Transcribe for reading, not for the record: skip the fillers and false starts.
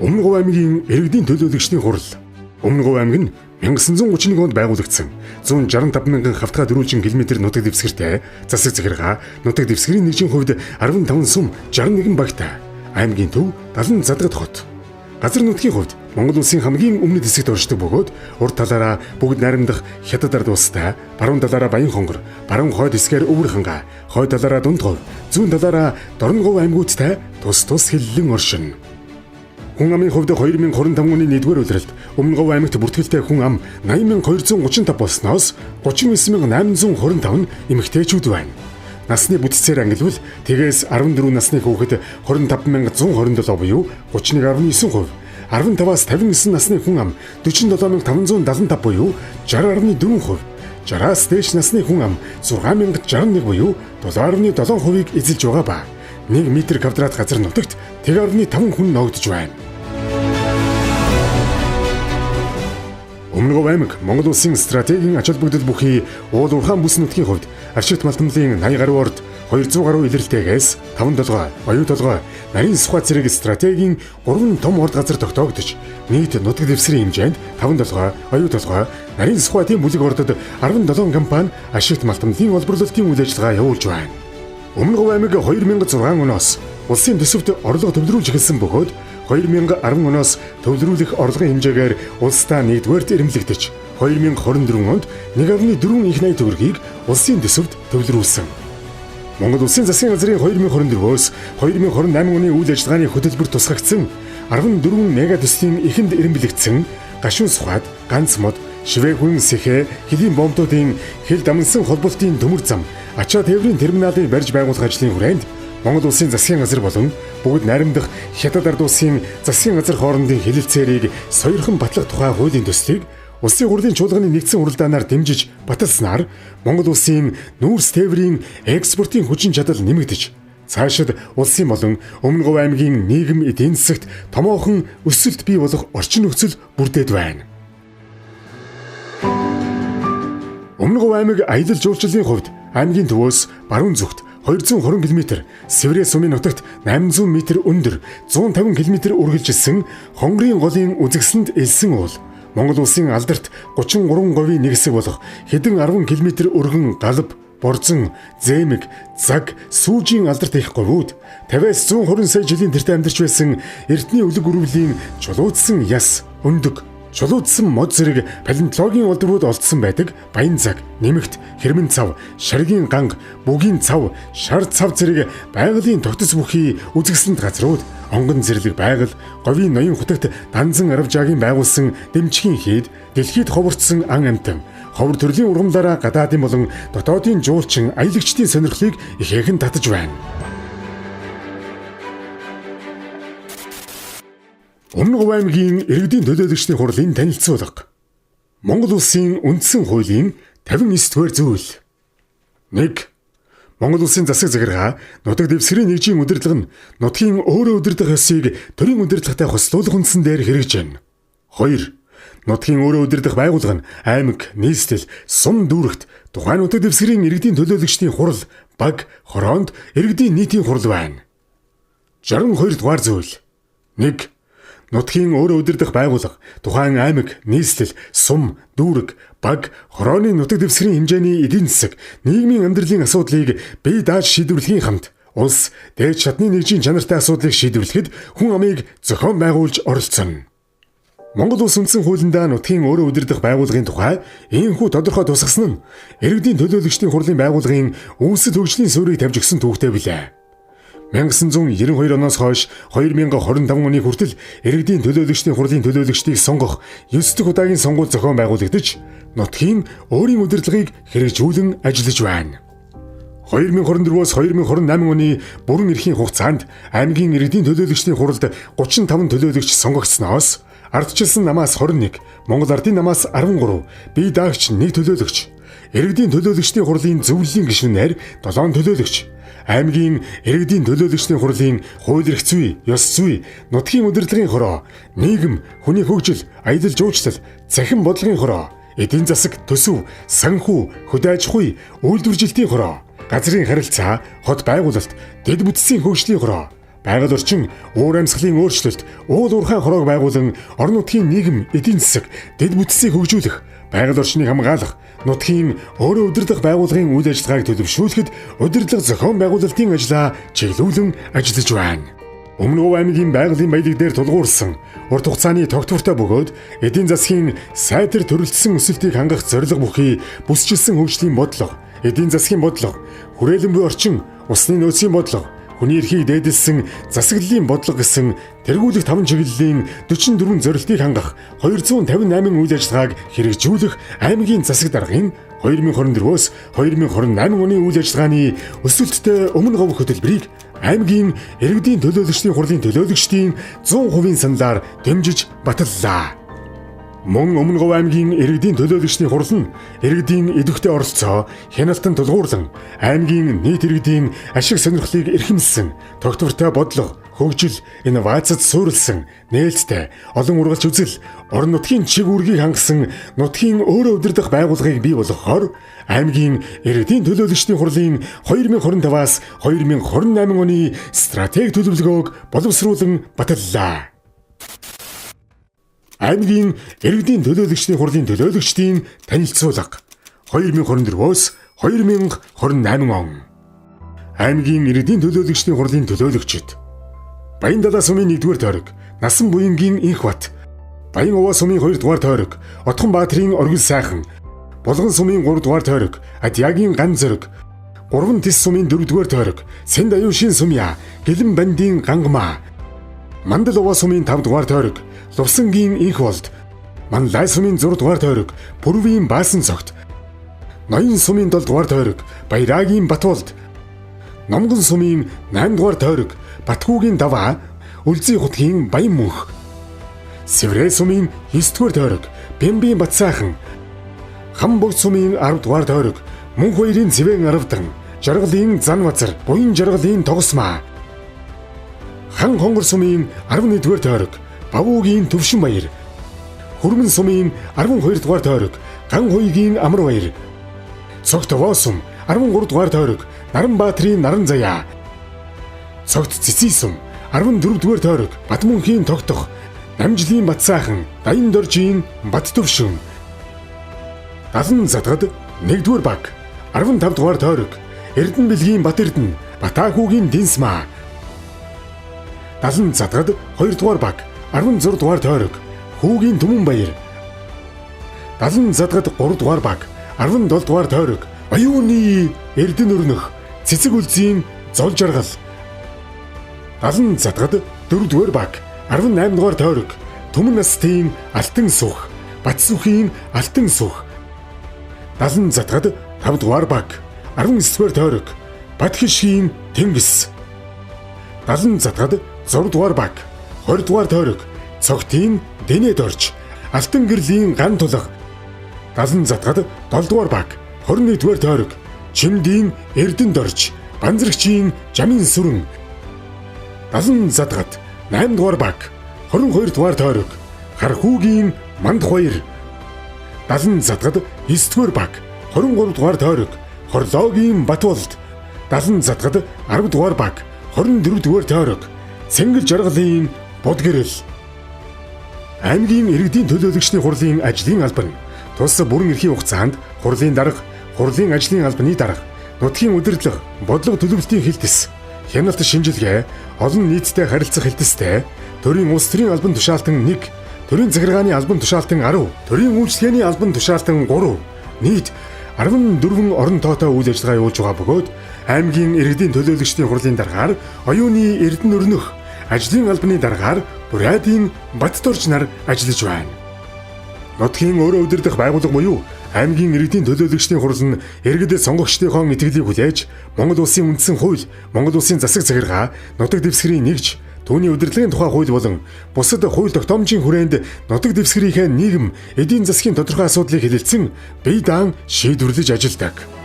Өмнө Говь аймгийн иргэдийн төлөөлөгчдийн хурал. Өмнө Говь аймаг нь 1931 онд байгуулагдсан 165 мянган хавтгай дөрвөлжин км нутаг дэвсгэртэй засаг захиргаа нутаг дэвсгэрийн нэгжийн хувьд 15 сум 61 багтай аймгийн төв 70 задгад хот. Газар нутгийн хувьд Монгол улсын хамгийн өмнөд хэсэгт оршдог бөгөөд урд талаараа бүгд найрамдах Хятад ард улстай, баруун талаараа Баян хонгор, баруун хойд хэсгээр Өвөр ханга, хойд талаараа Дунд Говь, зүүн талаараа Дорн Говь аймагуудтай тус хиллэн оршино. Хүн амын хувьд 2025 оны 1-р улиралд Өмнө Говь аймагт бүртгэлтэй хүн ам 80235 болсноос 39825 эмэгтэйчүүд байна. Насны бүтцээр ангилвал тэгээс 14 насны хүүхэд 25127 буюу 31.9%, 15-аас 59 насны хүн ам 47575 буюу 60.4%, 60-аас дээш насны хүн ам 6061 буюу 7.7%-ийг эзэлж байгаа ба 1 м квадрат газар нутагт 1.5 хүн ногдож байна. Өмнө Говь аймаг Монгол улсын стратегийн ач холбогдол бүхий уул уурхаан бүс нутгийн хувьд арчигт малтмлын 80 гаруй орд 200 гаруй илрэлтэйгээс 5 толгой, оюу толгой, нарийн сухай зэрэг стратегийн 3 том орд газар тогтоогдож нийт нутаг дэвсгэрийн хэмжээнд 5 толгой, оюу толгой, нарийн сухайтын бүлэг ордод 17 компани арчигт малтмлын олборлолтын үйл ажиллагаа явуулж байна. Өмнө Говь аймаг 2006 оноос улсын төсөвт орлого төвлөрүүлж эхэлсэн бөгөөд 2010 оноос төвлөрүүлэх орлогын хэмжээгээр улсдаа 1-р ирэмлэгдэж 2024 онд 1.4 их найт төгрөгийг улсын төсөвт төвлөрүүлсэн. Монгол улсын засгийн газрын 2024-өөс 2028 оны үйл ажиллагааны хөтөлбөр тусгагдсан 14 мега төслийн эхэнд ирэмблэгдсэн гашуун сухад, ганц мод, шивээгүн сэхэ, хэлийн бомбуудын хэл дамнсан холболтын төмөр зам, ачаа тээврийн терминалыг барьж байгуулах ажлын хүрээнд Монгол улсын засгийн газар болон бүгд найрамдах Хятад ард улсын засгийн газар хоорондын хэлэлцээрийг сойрхон батлах тухай хуулийн төслийг улсын хурлын чуулганы нэгдсэн уралдаанаар дэмжиж баталснаар Монгол улсын нүүрс тээврийн экспортын хүчин чадал нэмэгдэж цаашид улсын болон Өмнө Говь аймгийн нийгэм эдийн засагт томоохон өсөлт бий болох орчин нөхцөл бүрдээд байна. Өмнө Говь аймаг аялал жуулчлалын хувьд аймгийн төвөөс баруун зүгт 220 км, Сэврээ сумын нутагт 800 м өндөр, 150 км үргэлжилсэн хонгорын голын үзэгсэнд элсэн уул. Монгол улсын алдарт 33% нэг хэсэг болох хэдэн 10 км өргөн галб, борзон, зээмэг, заг, сүүжийн алдарт их говьуд 50-аас 120 сая жилийн тэртээ амьдарч байсан эртний өлөг үрвлийн чулуудсан яс, өндөг, чулуудсан мод зэрэг палеонтологийн улдрууд олдсон байдаг Баян цаг, нэмэгт, хэрмэн цав, шаргийн ганг, бүгийн цав, шар цав зэрэг байгалийн тогтц бүхий үзэгсэнд газрууд, онгон зэрлэг байгаль, говийн ноён хутагт данзан аравжаагийн байгуулсан дэмчгийн хийд, дэлхийд ховорцсон ан амтан, ховор төрлийн ургамлаараа гадаадын болон дотоодын жуулчин аялагчдын сонирхлыг ихээхэн татаж байна. Өмнө Говь аймгийн иргэдийн төлөөлөгчдийн хурлын танилцуулга. Монгол улсын үндсэн хуулийн 59-р зүйл. 1. Монгол улсын засаг захиргаа нутаг дэвсгэрийн нэгжийн удирдлага нь нутгийн өөрөө удирдах ёсыг төрийн удирдлагатай хослуулах үндсэн дээр хэрэгжинэ. 2. Нутгийн өөрөө удирдах байгууллага нь аймаг, нийслэл, сум дүүрэгт тухайн нутаг дэвсгэрийн иргэдийн төлөөлөгчдийн хурал, баг, хороонд иргэдийн нийтийн хурал байна. 62 дугаар зүйл. 1. Нутгийн өөрөө удирдах байгууллага тухайн аймаг, нийслэл, сум, дүүрэг, баг, хорооны нутаг дэвсгэрийн хэмжээний эдийн засаг, нийгмийн амьдралын асуудлыг бие дааж шийдвэрлэхийн хамт улс дээд шатны нэгжийн чанартай асуудлыг шийдвэрлэхэд хүн амыг зохион байгуулж оролцоно. Монгол улс үндсэн хуулиндаа нутгийн өөрөө удирдах байгууллагын тухай ийхүү тодорхой тусгасан нь иргэдийн төлөөлөгчдийн хурлын байгууллагын үндэс хөгжлийн суурийг тавьж өгсөн түүхтэй билээ. 1992 оноос хойш 2025 оны хүртэл иргэдийн төлөөлөгчдийн хурлын төлөөлөгчдийг сонгох 9 дахь удаагийн сонгуул зохион байгуулагдаж, нутгийн өөрийн удирдлагыг хэрэгжүүлэн ажиллаж байна. 2024-өөс 2028 оны бүрэн эрхийн хугацаанд аймгийн иргэдийн төлөөлөгчдийн хуралд 35 төлөөлөгч сонгогдсноос ардчилсан намаас 21, Монгол Ардын намаас 13, бие даагч 1 төлөөлөгч, иргэдийн төлөөлөгчдийн хурлын зөвлөлийн гишүүнээр 7 төлөөлөгч, аймгийн иргэдийн төлөөлөгчдийн хурлын хууль эрх зүй, ёс зүй, нутгийн удирдлагын хороо, нийгэм, хүний хөгжил, аялал жуулчлал, цахим бодлогын хороо, эдийн засаг, төсөв, санхүү, хөдөө аж ахуй, үйлдвэржилтийн хороо, газрын харилцаа, хот байгуулалт, дэд бүтцийн хөгжлийн хороо, Байгаль орчин, уур амьсгалын өөрчлөлт, уул уурхай хороог байгуулан орон нутгийн нийгэм, эдийн засаг, дэд бүтцийг хөгжүүлэх, байгаль орчныг хамгаалах, нутгийн өөрөө удирдах байгууллагын үйл ажиллагааг төлөвшүүлэхэд удирдлага зохион байгуулалтын ажлаа чиглүүлэн ажиллаж байна. Өмнө Говь аймгийн байгалийн баялаг дээр тулгуурсан урт хугацааны тогтвортой бөгөөд эдийн засгийн сайтар төрөлтсөн өсөлтийг хангах зорилго бүхий бүсчилсэн хөгжлийн бодлого, эдийн засгийн бодлого, хүрээлэн буй орчин, усны нөөцийн бодлого, хүний эрхийг дээдэлсэн засаглалын бодлого гэсэн тэргүүлэх 5 чиглэлийн 44 зорилтыг хангах 258 үйл ажиллагааг хэрэгжүүлэх аймгийн засаг даргын 2024-өөс 2028 оны үйл ажиллагааны өсөлттэй өмнө Говь хөтөлбөрийг аймгийн иргэдийн төлөөлөгчдийн хурлын төлөөлөгчдийн 100% саналаар дэмжиж баталлаа. Мөн өмнө Говь аймгийн иргэдийн төлөөлөгчдийн хурал нь иргэдийн идэвхтэй оролцоо хяналтан тулгуурлан аймгийн нийт иргэдийн ашиг сонирхлыг эрхэмлсэн тогтвортой бодлого, хөгжил, инновацид суурилсан нээлттэй олон ургалч үзэл, орон нутгийн чиг үүргийг хангасан нутгийн өөрөө удирдах байгууллагыг бий болгохоор аймгийн иргэдийн төлөөлөгчдийн хурлын 2025-аас 2028 оны стратеги төлөвлөгөөг боловсруулан баталлаа. Аймгийн иргэдийн төлөөлөгчдийн хурлын төлөөлөгчдийн танилцуулга 2024-өөс 2028 он. Аймгийн иргэдийн төлөөлөгчдийн хурлын төлөөлөгчид Баян-Далаа сумын 1-р тойрог, Насан буянгийн Инх бат, Баян-Овоо сумын 2-р тойрог, Отхон баатрийн Оргил сайхан, Булган сумын 3-р тойрог, Адягийн Ган зориг, Гурван Тис сумын 4-р тойрог, Сэнд Аюушийн сумья, Гэлэн бандийн Гангамаа, Мандал Овоо сумын 5-р тойрог, Лувсангийн Инх болд, Манлай сумын 6-р тойрог, Бүрвийн Баасан цогт, Ноён сумын 7-р тойрог, Баяраагийн Батболд, Номгон сумын 8-р тойрог, Батгуугийн Даваа, Үлзий хотгийн Баян мөнх, Сэврэ сумын 9-р тойрог, Бямбийн Батсайхан, Хамбог сумын 10-р тойрог, Мөнх хоёрын Цэвэн Аравдан, Жаргалын Зан Вазар, Буян Жаргалын Тогсмаа, Хан Хонгор сумын 11-р тойрог, Бавуугийн Төвшин баяр, Хүрмэн сумын 12-р тойрог, Ган хуйгийн Амар баяр, Цогт Овоо сум 13-р тойрог, Наранбаатрийн Наран заяа, Цогт Цэций сум 14-р тойрог, Батмөнхийн Тогтох, Намжлын Батсайхан, Даян доржийн Бат Төвшин, Далан задгад 1-р баг 15-р тойрог, Эрдэн бэлгийн Бат Эрдэн, Батаахүүгийн Динсмаа, Далан задгад 2-р баг 16-р тойрог, Хүүгийн Түмэн баяр, Далан задгад 3-р баг 17-р тойрог, Оюуны Эрдэн өрнөх, Цэцэг үлзийн Зол жаргал, Далан задгад 4-р баг 18-р тойрог, Түмэн настын Алтан сүх, Батсүхийн Алтан сүх, Далан задгад 5-р баг 19-р тойрог, Батхишгийн Тэнгис, Далан задгад 6-р баг 20-р тойрог, Цогтын Дэнэд орж, Алтан гэрлийн Ган тулга, Далан задгад 7-р баг 21-р тойрог, Чимдийн Эрдэнд орж, Банзрагчийн Жамин сүрэн, Далан задгад 8-р баг 22-р тойрог, Хархүүгийн Манд хоёр, Далан задгад 9-р баг 23-р тойрог, Хорлоогийн Батболд, Далан задгад 10-р баг 24-р тойрог, Цэнгэл жаргалын Будгэрэл. Аймгийн иргэдийн төлөөлөгчдийн хурлын ажлын албан тус бүрэн эрхийн хугацаанд хурлын дарга, хурлын ажлын албаны дарга, нутгийн удирдлага, бодлого төлөвлөлтийн хэлтэс, хяналт шинжилгээ, олон нийттэй харилцах хэлтэстэй, төрийн улс төрийн албан тушаалтан 1, төрийн захиргааны албан тушаалтан 10, төрийн үйлчлэгээний албан тушаалтан 3, нийт 14 орон тоотой үйл ажиллагаа явуулж байгаа бөгөөд аймгийн иргэдийн төлөөлөгчдийн хурлын даргаар оюуны Эрдэнэ өрнөх, ажлын албаны даргаар Бурайдын Батторж нар ажиллаж байна. Нутгийн өөрөө удирдах байгууллага буюу аймгийн иргэдийн төлөөлөгчдийн хурал нь иргэдэд сонгогчдынхоо итгэлийг хүлээж Монгол улсын үндсэн хууль, Монгол улсын засаг захиргаа, нутаг дэвсгэрийн нэгж, түүний удирдлагын тухай хууль болон бусад хууль тогтоомжийн хүрээнд нутаг дэвсгэрийнхээ нийгэм, эдийн засгийн тодорхой асуудлыг хэлэлцэн бие даан шийдвэрлэж ажилладаг.